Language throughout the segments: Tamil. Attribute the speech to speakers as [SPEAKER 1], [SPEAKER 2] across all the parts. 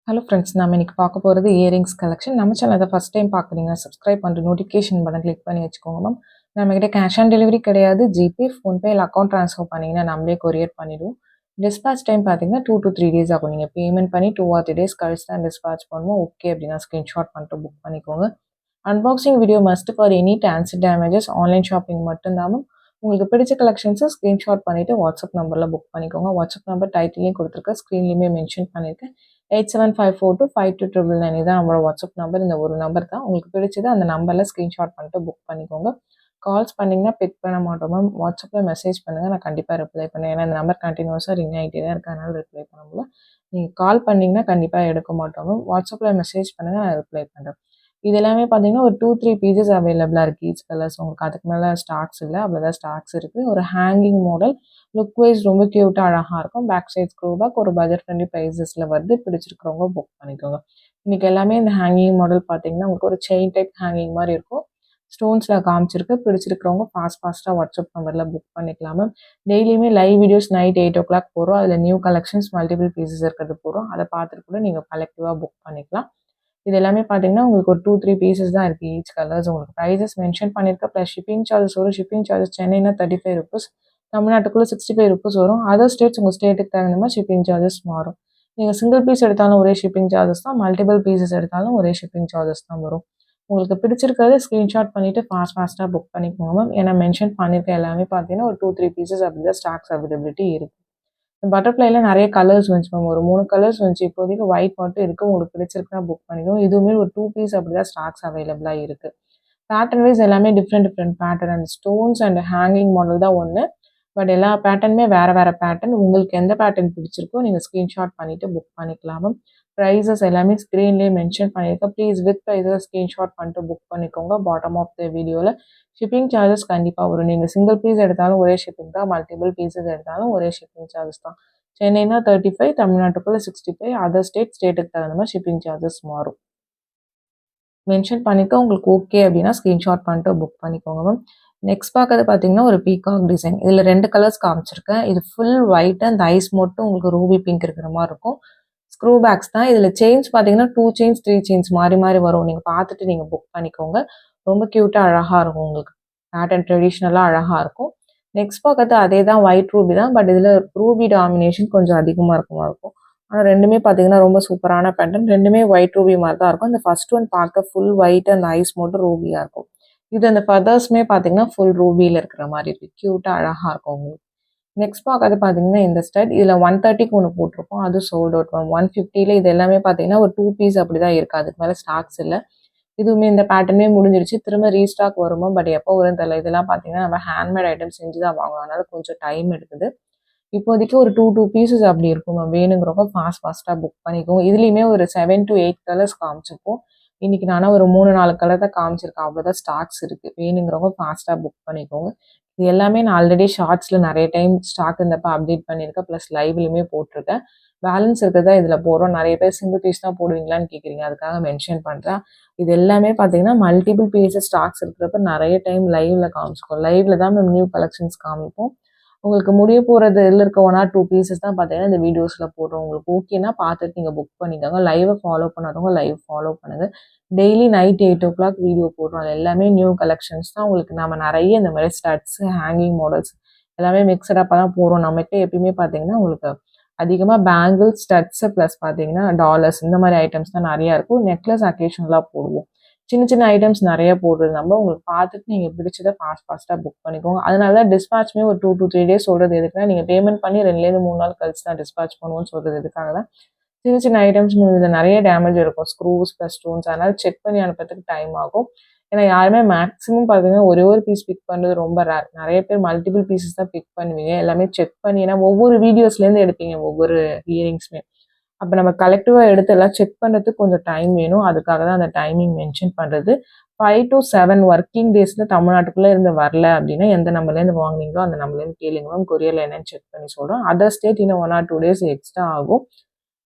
[SPEAKER 1] ஹலோ ஃப்ரெண்ட்ஸ், நம்ம இன்னைக்கு பார்க்க போகிறது இயரிங்ஸ் கலெக்ஷன். நம்ம சேனலை ஃபஸ்ட் டைம் பார்க்குறீங்கன்னா சப்ஸ்கிரைப் பண்ணிட்டு நோட்டிஃபிகேஷன் பட்டன் கிளிக் பண்ணி வச்சுக்கோங்க மேம். நம்மக்கிட்ட கேஷ் ஆன் டெலிவரி கிடையாது. ஜிபே, ஃபோன்பே இல்லை அக்கௌண்ட் ட்ரான்ஸ்ஃபர் பண்ணிங்கன்னா நம்மளே கொரியர் பண்ணிவிடுவோம். டிஸ்பேச் டைம் பார்த்தீங்கன்னா 2 to 3 days ஆகும். நீங்கள் பேமெண்ட் பண்ணி 2 or 3 days கழிச்சு தான் டிஸ்பேச் பண்ணுவோம். ஓகே அப்படின்னா ஸ்க்ரீன்ஷாட் பண்ணிட்டு புக் பண்ணிக்கோங்க. Unboxing video must for any transit damages. Online shopping மட்டும்தான் மேம். உங்களுக்கு பிடிச்ச கலெக்ஷன்ஸை ஸ்க்ரீன்ஷாட் பண்ணிவிட்டு வாட்ஸ்அப் நம்பரில் புக் பண்ணிக்கோங்க. வாட்ஸ்அப் நம்பர் டைட்டிலையும் கொடுத்துருக்கேன், ஸ்க்ரீன்லேயுமே மென்ஷன் பண்ணியிருக்கேன். 8754252999 இதான் நம்மளோட வாட்ஸ்அப் நம்பர். இந்த ஒரு நம்பர் தான். உங்களுக்கு பிடிச்சது அந்த நம்பரில் ஸ்க்ரீன்ஷாட் பண்ணிட்டு புக் பண்ணிக்கோங்க. கால்ஸ் பண்ணிங்கன்னா பிக் பண்ண மாட்டோம் மேம். வாட்ஸ்அப்பில் மெசேஜ் பண்ணுங்கள், நான் கண்டிப்பாக ரிப்ளை பண்ணுவேன். ஏன்னா இந்த நம்பர் கண்டினியூஸாக ரிங் ஆகிட்டே தான் இருக்கு, அதனால் ரிப்ளை பண்ண முடியல. நீங்கள் கால் பண்ணிங்கன்னா கண்டிப்பாக எடுக்க மாட்டோம் மேம். வாட்ஸ்அப்பில் மெசேஜ் பண்ணுங்கள், நான் ரிப்ளை பண்ணுறேன். இது எல்லாமே பார்த்தீங்கன்னா ஒரு 2-3 பீசஸ் அவைலபிளாக இருக்குது. ஈச் கலர்ஸ் உங்களுக்கு அதுக்கு மேலே ஸ்டாக்ஸ் இல்லை, அவ்வளோதான் ஸ்டாக்ஸ் இருக்குது. ஒரு ஹேங்கிங் மாடல், லுக் வைஸ் ரொம்ப க்யூட்டாக அழகாக இருக்கும். பேக் சைட் ஸ்க்ரூ பேக், ஒரு பட்ஜெட் ஃப்ரெண்ட்லி ப்ரைஸஸில் வருது. பிடிச்சிருக்கிறவங்க புக் பண்ணிக்கோங்க. இன்றைக்கி எல்லாமே இந்த ஹேங்கிங் மாடல் பார்த்தீங்கன்னா உங்களுக்கு ஒரு செயின் டைப் ஹேங்கிங் மாதிரி இருக்கும். ஸ்டோன்ஸில் காமிச்சிருக்கு. பிடிச்சிருக்கிறவங்க ஃபாஸ்ட்டாக வாட்ஸ்அப் நம்பரில் புக் பண்ணிக்கலாம் மேம். டெய்லியுமே லைவ் வீடியோஸ் நைட் 8 o'clock போகிறோம். அதில் நியூ கலெக்ஷன்ஸ் மல்டிபிள் பீசஸ் இருக்கிறது போகிறோம். அதை பார்த்துட்டு கூட நீங்கள் கலெக்டிவாக புக் பண்ணிக்கலாம். இது எல்லாமே பார்த்தீங்கன்னா உங்களுக்கு ஒரு 2-3 பீசஸ் தான் இருக்குது. ஈச் கலர்ஸ் உங்களுக்கு ப்ரைஸஸ் மென்ஷன் பண்ணியிருக்க. ப்ளஸ் ஷிப்பிங் சார்ஜஸ் வரும். ஷிப்பிங் சார்ஜஸ் சென்னைனா 35 rupees, தமிழ்நாட்டுக்குள்ளே 65 rupees வரும். அதர் ஸ்டேட்ஸ் உங்கள் ஸ்டேட்டுக்கு தகுந்த மாதிரி ஷிப்பிங் சார்ஜஸ் மாறும். நீங்கள் சிங்கிள் பீஸ் எடுத்தாலும் ஒரே ஷிப்பிங் சார்ஜஸ் தான், மல்டிபிள் பீசஸ் எடுத்தாலும் ஒரே ஷிப்பிங் சார்ஜஸ் தான் வரும். உங்களுக்கு பிடிச்சிருக்கிறத ஸ்க்ரீன்ஷாட் பண்ணிவிட்டு ஃபாஸ்ட்டாக புக் பண்ணிக்கோங்க மேம். ஏன்னா மென்ஷன் பண்ணியிருக்க எல்லாமே பார்த்தீங்கன்னா ஒரு 2-3 பீசஸ் அப்படி தான் ஸ்டாக்ஸ் அவைலபிலிட்டி இருக்குது. பட்டர்ஃப்ளைல நிறைய கலர்ஸ் வந்துச்சு மேம். ஒரு 3 கலர்ஸ் வந்துச்சு. இப்போதைக்கு ஒயிட் மட்டும் இருக்குது. உங்களுக்கு பிடிச்சிருக்குன்னா புக் பண்ணிக்கோங்க. இதுவுமே ஒரு 2 பீஸ் அப்படி தான் ஸ்டாக்ஸ் அவைலபிளாக இருக்குது. பேட்டர்ன் வைஸ் எல்லாமே different pattern. And stones and hanging model தான் ஒன்று. பட் எல்லா பேட்டர்னுமே வேறு பேட்டர்ன். உங்களுக்கு எந்த பேட்டர்ன் பிடிச்சிருக்கோ நீங்கள் ஸ்க்ரீன்ஷாட் பண்ணிவிட்டு புக் பண்ணிக்கலாம் மேம். ப்ரைஸஸ் எல்லாமே ஸ்க்ரீன்லேயே மென்ஷன் பண்ணியிருக்கேன். ப்ளீஸ் வித் ப்ரைஸஸ் ஸ்க்ரீன்ஷாட் பண்ணிட்டு புக் பண்ணிக்கோங்க. பாட்டம் ஆஃப் த வீடியோவில் ஷிப்பிங் சார்ஜஸ் கண்டிப்பாக வரும். நீங்கள் சிங்கிள் பீஸ் எடுத்தாலும் ஒரே ஷிப்பிங் தான், மல்டிபிள் பீசஸ் எடுத்தாலும் ஒரே ஷிப்பிங் சார்ஜஸ் தான். சென்னைனா 35, தமிழ்நாட்டுக்குள்ளே 65, அதர் ஸ்டேட்டுக்கு தகுந்த மாதிரி ஷிப்பிங் சார்ஜஸ் மாறும். மென்ஷன் பண்ணிக்க. உங்களுக்கு ஓகே அப்படின்னா ஸ்க்ரீன்ஷாட் பண்ணிட்டு புக் பண்ணிக்கோங்க மேம். நெக்ஸ்ட் பார்க்கறது பார்த்தீங்கன்னா ஒரு பீகாக் டிசைன். இதில் 2 கலர்ஸ் காமிச்சிருக்கேன். இது ஃபுல் ஒயிட் அண்ட் ஐஸ் மட்டும் உங்களுக்கு ரூபி பிங்க் இருக்கிற மாதிரி இருக்கும். ஸ்க்ரூ பேக்ஸ் தான். இதில் செயின்ஸ் பார்த்தீங்கன்னா 2 செயின்ஸ் 3 செயின்ஸ் மாறி வரும். நீங்கள் பார்த்துட்டு நீங்கள் புக் பண்ணிக்கோங்க. ரொம்ப க்யூட்டாக அழகாக இருக்கும். உங்களுக்கு பேட்டர்ன் ட்ரெடிஷ்னலாக அழகாக இருக்கும். நெக்ஸ்ட் பார்க்கறது அதே தான், ஒயிட் ரூபி தான். பட் இதில் ரூபி டாமினேஷன் கொஞ்சம் அதிகமாக இருக்கும். ஆனால் ரெண்டுமே பார்த்தீங்கன்னா ரொம்ப சூப்பரான பேட்டர்ன். ரெண்டுமே ஒயிட் ரூபி மாதிரி தான் இருக்கும். இந்த ஃபர்ஸ்ட் ஒன் பார்க்க ஃபுல் ஒயிட் அண்ட் ஐஸ் மட்டும் ரூபியாக இருக்கும். இது அந்த ஃபதர்ஸுமே பார்த்தீங்கன்னா ஃபுல் ரூபியில் இருக்கிற மாதிரி இருக்குது. க்யூட்டாக அழகாக இருக்கும் உங்களுக்கு. நெக்ஸ்ட் பார்க்கறது பார்த்தீங்கன்னா இந்த ஸ்டைல். இதில் 130க்கு ஒன்று போட்டிருக்கோம். அது சோல்ட் அவுட் மேம். 150ல் இது எல்லாமே பார்த்தீங்கன்னா ஒரு 2 பீஸ் அப்படி தான் இருக்குது. அதுக்கு மேலே ஸ்டாக்ஸ் இல்லை. இதுவுமே இந்த பேட்டர்னே முடிஞ்சிருச்சு. திரும்ப ரீஸ்டாக் வருமா, பட் எப்போ வரும் தெரியல. இதெல்லாம் பார்த்தீங்கன்னா நம்ம ஹேண்ட்மேட் ஐட்டம் செஞ்சு தான் வாங்கணும், அதனால கொஞ்சம் டைம் எடுக்குது. இப்போதைக்கு ஒரு 2 பீசஸ் அப்படி இருக்கும் மேம். வேணுங்கிறப்ப ஃபாஸ்ட்டாக புக் பண்ணிக்கோங்க. இதுலேயுமே ஒரு 7 to 8 கலர்ஸ் காமிச்சிருப்போம். இன்றைக்கி நானும் ஒரு 3-4 கலர் தான் காமிச்சிருக்கேன். அவ்வளோதான் ஸ்டாக்ஸ் இருக்குது. வேணுங்கிறவங்க ஃபாஸ்ட்டாக புக் பண்ணிக்கோங்க. இது எல்லாமே நான் ஆல்ரெடி ஷார்ட்ஸில் நிறைய டைம் ஸ்டாக் இருந்தப்போ அப்டேட் பண்ணியிருக்கேன். ப்ளஸ் லைவ்லையுமே போட்டிருக்கேன். பேலன்ஸ் இருக்கிறதா இதில் போடுறோம். நிறைய பேர் சிங்கிள் பீஸ் தான் போடுவீங்களான்னு கேட்குறீங்க, அதுக்காக மென்ஷன் பண்ணுறேன். இது எல்லாமே பார்த்தீங்கன்னா மல்டிபிள் பீசஸ் ஸ்டாக்ஸ் இருக்கிறப்ப நிறைய டைம் லைவில் காமிச்சிக்கோம். லைவில் தான் நம்ம நியூ கலெக்ஷன்ஸ் காமிப்போம். உங்களுக்கு முடிய போகிறது இதில் இருக்க 1 or 2 பீசஸ் தான் பார்த்தீங்கன்னா இந்த வீடியோஸில் போடுறோம். உங்களுக்கு ஓகேன்னா பார்த்துட்டு நீங்கள் புக் பண்ணிக்கோங்க. லைவை ஃபாலோ பண்ணாதவங்க லைவ் ஃபாலோ பண்ணுங்கள். டெய்லி நைட் 8 o'clock வீடியோ போடுறோம். அது எல்லாமே நியூ கலெக்ஷன்ஸ் தான். உங்களுக்கு நம்ம நிறைய இந்த மாதிரி ஸ்டட்ஸு, ஹேங்கிங் மாடல்ஸ் எல்லாமே மிக்சடப்பாக தான் போடுறோம். நம்மகிட்ட எப்பயுமே பார்த்தீங்கன்னா உங்களுக்கு அதிகமாக பேங்கிள்ஸ், ஸ்டட்ஸு ப்ளஸ் பார்த்தீங்கன்னா டாலர்ஸ் இந்த மாதிரி ஐட்டம்ஸ் தான் நிறையா இருக்கும். நெக்லஸ் அக்கேஷனலாக போடுவோம். சின்ன ஐட்டம்ஸ் நிறைய போடுறது நம்ம. உங்களுக்கு பார்த்துட்டு நீங்கள் பிடிச்சதை ஃபாஸ்ட்டாக புக் பண்ணிக்கோங்க. அதனால தான் டிஸ்பேச்சுமே ஒரு 2 to 3 days சொல்கிறது எதுக்குன்னா, நீங்கள் பேமெண்ட் பண்ணி 2லேருந்து 3 நாள் கழிச்சு தான் டிஸ்பேச் பண்ணுவோன்னு சொல்கிறது எதுக்காக தான். சின்ன ஐட்டம்ஸ் இதில் நிறைய டேமேஜ் இருக்கும். ஸ்க்ரூஸ் ப்ளஸ் ஸ்டோன்ஸ், அதனால் செக் பண்ணி அனுப்புறதுக்கு டைம் ஆகும். ஏன்னா யாருமே மேக்ஸிமம் பார்த்தீங்கன்னா ஒரே ஒரு பீஸ் பிக் பண்ணுறது ரொம்ப ரேர். நிறைய பேர் மல்டிபிள் பீசஸ் தான் பிக் பண்ணுவீங்க. எல்லாமே செக் பண்ணி, ஏன்னா ஒவ்வொரு வீடியோஸ்லேருந்து எடுப்பீங்க ஒவ்வொரு இயரிங்ஸுமே. அப்போ நம்ம கலெக்டிவாக எடுத்து எல்லாம் செக் பண்ணுறதுக்கு கொஞ்சம் டைம் வேணும். அதுக்காக தான் அந்த டைமிங் மென்ஷன் பண்ணுறது. 5 to 7 ஒர்க்கிங் டேஸில் தமிழ்நாட்டுக்குள்ளே இருந்து வரல அப்படின்னா எந்த நம்பர்லேருந்து வாங்குனீங்களோ அந்த நம்பர்லேருந்து கேளுங்க மேம். கொரியரில் என்னென்னு செக் பண்ணி சொல்கிறோம். அதர் ஸ்டேட் இன்னும் 1 or 2 days எக்ஸ்ட்ரா ஆகும்.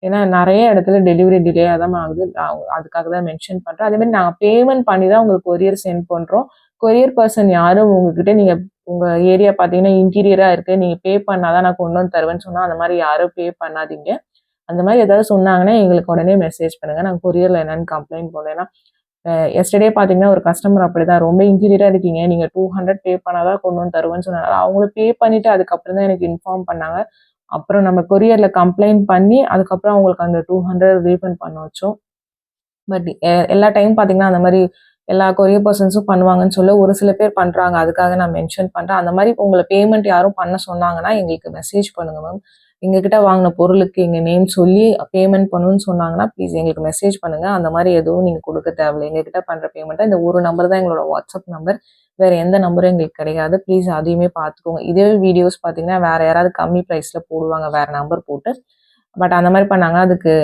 [SPEAKER 1] ஏன்னா நிறைய இடத்துல டெலிவரி டிலேயாக தான் ஆகுது. அதுக்காக தான் மென்ஷன் பண்ணுறேன். அதேமாதிரி நாங்கள் பேமெண்ட் பண்ணி தான் உங்களுக்கு கொரியர் சென்ட் பண்ணுறோம். கொரியர் பர்சன் யாரும் உங்ககிட்ட நீங்கள் உங்கள் ஏரியா பார்த்தீங்கன்னா இன்டீரியராக இருக்குது, நீங்கள் பே பண்ணால் தான் நான் கொண்டு வந்து தருவேன்னு சொன்னால் அந்த மாதிரி யாரும் பே பண்ணாதீங்க. அந்த மாதிரி ஏதாவது சொன்னாங்கன்னா எங்களுக்கு உடனே மெசேஜ் பண்ணுங்கள். நாங்கள் கொரியரில் என்னென்னு கம்ப்ளைண்ட் போடணும். ஏன்னா எஸ்டர்டே பார்த்தீங்கன்னா ஒரு கஸ்டமர் அப்படி தான் ரொம்ப இன்ஜீனியராக இருக்கீங்க, நீங்கள் 200 பே பண்ணால் தான் கொண்டு வந்து தருவேன்னு சொன்னாங்க. அவங்களும் பே பண்ணிவிட்டு அதுக்கப்புறம் தான் எனக்கு இன்ஃபார்ம் பண்ணாங்க. அப்புறம் நம்ம கொரியரில் கம்ப்ளைண்ட் பண்ணி அதுக்கப்புறம் அவங்களுக்கு அந்த 200 ரீஃபண்ட் பண்ண வச்சோம். பட் எல்லா டைம் பார்த்தீங்கன்னா அந்த மாதிரி எல்லா கொரியர் பர்சன்ஸும் பண்ணுவாங்கன்னு சொல்ல ஒரு சில பேர் பண்ணுறாங்க. அதுக்காக நான் மென்ஷன் பண்ணுறேன். அந்த மாதிரி உங்களை பேமெண்ட் யாரும் பண்ண சொன்னாங்கன்னா எங்களுக்கு மெசேஜ் பண்ணுங்கள் மேம். எங்ககிட்ட வாங்கின பொருளுக்கு எங்கள் நேம் சொல்லி பேமெண்ட் பண்ணணும்னு சொன்னாங்கன்னா ப்ளீஸ் எங்களுக்கு மெசேஜ் பண்ணுங்கள். அந்த மாதிரி எதுவும் நீங்கள் கொடுக்க தேவையில்லை. எங்ககிட்ட பண்ணுற பேமெண்ட்டை இந்த ஒரு நம்பர் தான் எங்களோட வாட்ஸ்அப் நம்பர். வேறு எந்த நம்பரும் எங்களுக்கு கிடையாது. ப்ளீஸ் அதையுமே பார்த்துக்கோங்க. இதே வீடியோஸ் பார்த்தீங்கன்னா வேறு யாராவது கம்மி ப்ரைஸில் போடுவாங்க வேறு நம்பர் போட்டு. பட் அந்த மாதிரி பண்ணாங்கன்னா அதுக்கு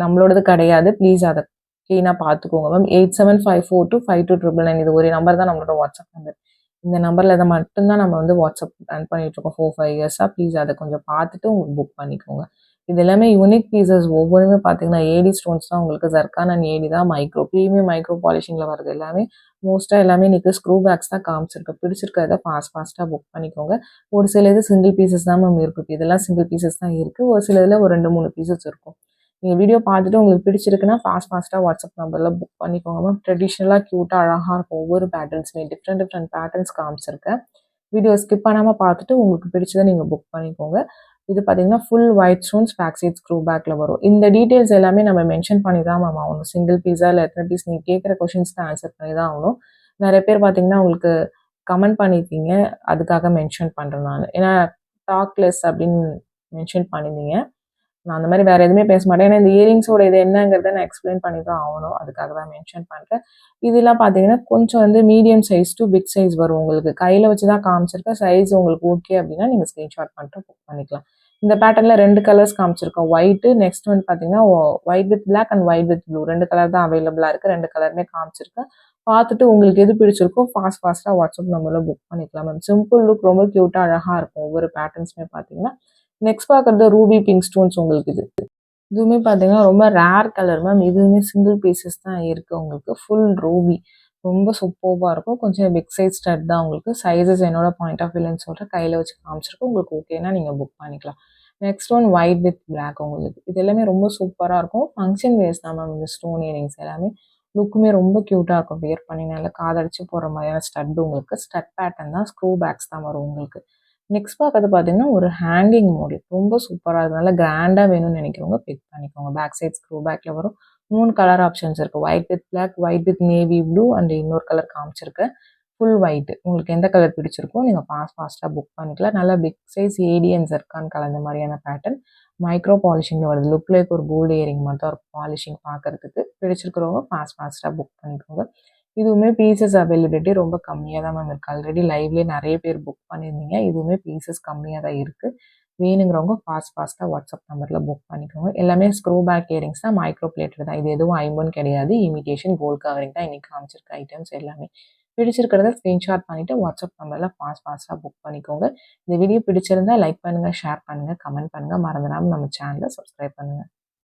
[SPEAKER 1] நம்மளோடது கிடையாது. ப்ளீஸ் அதை க்ளீனாக பார்த்துக்கோங்க மேம். 8754252999 இது ஒரு நம்பர் தான் நம்மளோட வாட்ஸ்அப் நம்பர். இந்த நம்பரில் இதை மட்டும்தான் நம்ம வந்து வாட்ஸ்அப் ரன் பண்ணிகிட்ருக்கோம் 4-5 இயர்ஸாக. ப்ளீஸ் அதை கொஞ்சம் பார்த்துட்டு உங்களுக்கு புக் பண்ணிக்கோங்க. இது எல்லாமே யூனிக் பீசஸ். ஒவ்வொன்றுமே பார்த்தீங்கன்னா ஏடி ஸ்டோன்ஸ் தான் உங்களுக்கு. ஜர்கான் அண்ட் ஏடி தான் மைக்ரோ ப்ரீமியம் மைக்ரோ பாலிஷிங்கில் வருது எல்லாமே. மோஸ்ட்டாக எல்லாமே இன்றைக்கி ஸ்க்ரூ பேக்ஸ் தான் காமிச்சிருக்கு. பிடிச்சிருக்கிறத ஃபாஸ்ட்டாக புக் பண்ணிக்கோங்க. ஒரு சில இது சிங்கிள் பீசஸ் தான் மேம் இருக்குது. இதெல்லாம் சிங்கிள் பீசஸ் தான் இருக்குது. ஒரு சில இதில் ஒரு 2-3 பீசஸ் இருக்கும். நீங்கள் வீடியோ பார்த்துட்டு உங்களுக்கு பிடிச்சிருக்குன்னா ஃபாஸ்ட்டாக வாட்ஸ்அப் நம்பரில் புக் பண்ணிக்கோங்க மேம். ட்ரெடிஷ்னலாக க்யூட்டாக அழகாக இருக்கும் ஒவ்வொரு பேட்டர்ன்ஸுமே. டிஃப்ரெண்ட் பேட்டர்ன்ஸ் காமிச்சிருக்கேன். வீடியோ ஸ்கிப் பண்ணாமல் பார்த்துட்டு உங்களுக்கு பிடிச்சதை நீங்கள் புக் பண்ணிக்கோங்க. இது பார்த்தீங்கன்னா full white stones back side screw பேக்கில் வரும். இந்த டீட்டெயில்ஸ் எல்லாமே நம்ம மென்ஷன் பண்ணி தான் மேம் ஆகணும். சிங்கிள் பீஸா இல்லை எத்தனை பீஸ் நீங்கள் கேட்குற கொஷின்ஸ்க்கு ஆன்சர் பண்ணி தான் ஆகணும். நிறைய பேர் பார்த்தீங்கன்னா உங்களுக்கு கமெண்ட் பண்ணியிருக்கீங்க, அதுக்காக மென்ஷன் பண்ணுறேன் நான். ஏன்னா டாக்லெஸ் அப்படின்னு மென்ஷன் பண்ணியிருந்தீங்க. நான் அந்த மாதிரி வேறு எதுவுமே பேச மாட்டேன். ஏன்னா இந்த இயரிங்ஸோட இது என்னங்கிறத நான் எக்ஸ்பிளைன் பண்ணி தான் ஆகணும். அதுக்காக தான் மென்ஷன் பண்ணுறேன். இதெல்லாம் பார்த்தீங்கன்னா கொஞ்சம் வந்து medium size to big size வரும் உங்களுக்கு. கையில் வச்சு தான் காமிச்சிருக்கேன். சைஸ் உங்களுக்கு ஓகே அப்படின்னா நீங்கள் ஸ்க்ரீன்ஷாட் பண்ணிட்டு புக் பண்ணிக்கலாம். இந்த பேட்டர்னில் 2 கலர்ஸ் காமிச்சிருக்கோம். ஒயிட்டு, நெக்ஸ்ட் வந்து பார்த்தீங்கன்னா white with black and white with blue 2 colour தான் அவைலபிளாக இருக்குது. 2 கலருமே காமிச்சிருக்கேன். பார்த்துட்டு உங்களுக்கு எது பிடிச்சிருக்கோ ஃபாஸ்ட்டாக வாட்ஸ்அப் நம்பரில் புக் பண்ணிக்கலாம் மேம். சிம்பிள் லுக், ரொம்ப க்யூட்டாக அழகாக இருக்கும் ஒவ்வொரு பேட்டர்ன்ஸுமே பார்த்தீங்கன்னா. நெக்ஸ்ட் பார்க்குறது ரூபி பிங்க் ஸ்டோன்ஸ் உங்களுக்கு இது. இதுவுமே பார்த்தீங்கன்னா ரொம்ப ரேர் கலர் மேம். இதுவுமே சிங்கிள் பீசஸ் தான் இருக்குது உங்களுக்கு. ஃபுல் ரூபி ரொம்ப சூப்பர்வாக இருக்கும். கொஞ்சம் பிக் சைஸ் ஸ்டட் தான் உங்களுக்கு. சைஸஸ் என்னோட பாயிண்ட் ஆஃப் வியூலன்னு சொல்கிறேன். கையில் வச்சு காமிச்சிருக்கோம். உங்களுக்கு ஓகேனா நீங்கள் புக் பண்ணிக்கலாம். Next one white with black உங்களுக்கு. இது எல்லாமே ரொம்ப சூப்பராக இருக்கும். ஃபங்க்ஷன் வேஸ் தான் மேம் இந்த ஸ்டோன் இயரிங்ஸ் எல்லாமே. லுக்குமே ரொம்ப க்யூட்டாக இருக்கும். வியர் பண்ணி நல்லா காதடிச்சு போகிற மாதிரியான ஸ்டட் உங்களுக்கு. ஸ்டட் பேட்டர்ன் தான். ஸ்க்ரூ பேக்ஸ் தான் வரும் உங்களுக்கு. நெக்ஸ்ட் பார்க்கறது பார்த்தீங்கன்னா ஒரு ஹேங்கிங் மோடி. ரொம்ப சூப்பராக இருக்குது. நல்லா கிராண்டாக வேணும்னு நினைக்கிறவங்க பிக் பண்ணிக்கோங்க. பேக் சைட் ஸ்க்ரூ பேக்கில் வரும். 3 கலர் ஆப்ஷன்ஸ் இருக்குது. White with black, white with navy blue and இன்னொரு கலர் காமிச்சிருக்கேன். Full white. உங்களுக்கு எந்த கலர் பிடிச்சிருக்கோ நீங்கள் ஃபாஸ்ட்டாக புக் பண்ணிக்கலாம். நல்லா big size AD and zircon கலந்த மாதிரியான பேட்டர்ன். மைக்ரோ பாலிஷிங்கில் வருது. லுக் லைக் ஒரு கோல்டு இயரிங் மாதிரி தான் இருக்கும் பாலிஷிங் பார்க்குறதுக்கு. பிடிச்சிருக்கிறவங்க ஃபாஸ்ட்டாக புக் பண்ணிக்கோங்க. இதுவுமே பீசஸ் அவைலபிலிட்டி ரொம்ப கம்மியாக தான் மேம் இருக்குது. ஆல்ரெடி லைவ்லேயே நிறைய பேர் புக் பண்ணியிருந்தீங்க. இதுவுமே பீசஸ் கம்மியாக தான் இருக்குது. வேணுங்கிறவங்க ஃபாஸ்ட்டாக வாட்ஸ்அப் நம்பரில் புக் பண்ணிக்கோங்க. எல்லாமே ஸ்க்ரூ பேக் இயரிங்ஸ் தான். மைக்ரோ பிளேட்டட் தான். இது எதுவும் ஐம்பொன் கிடையாது. இமிடேஷன் கோல்ட் கவரிங் தான் இன்றைக்கி காமிச்சிருக்க ஐட்டம்ஸ் எல்லாமே. பிடிச்சிருக்கிறத ஸ்க்ரீன்ஷாட் பண்ணிவிட்டு வாட்ஸ்அப் நம்பரில் ஃபாஸ்ட்டாக புக் பண்ணிக்கோங்க. இந்த வீடியோ பிடிச்சிருந்தா லைக் பண்ணுங்கள், ஷேர் பண்ணுங்கள், கமெண்ட் பண்ணுங்கள். மறந்துடாமல் நம்ம சேனலை சப்ஸ்கிரைப் பண்ணுங்கள்.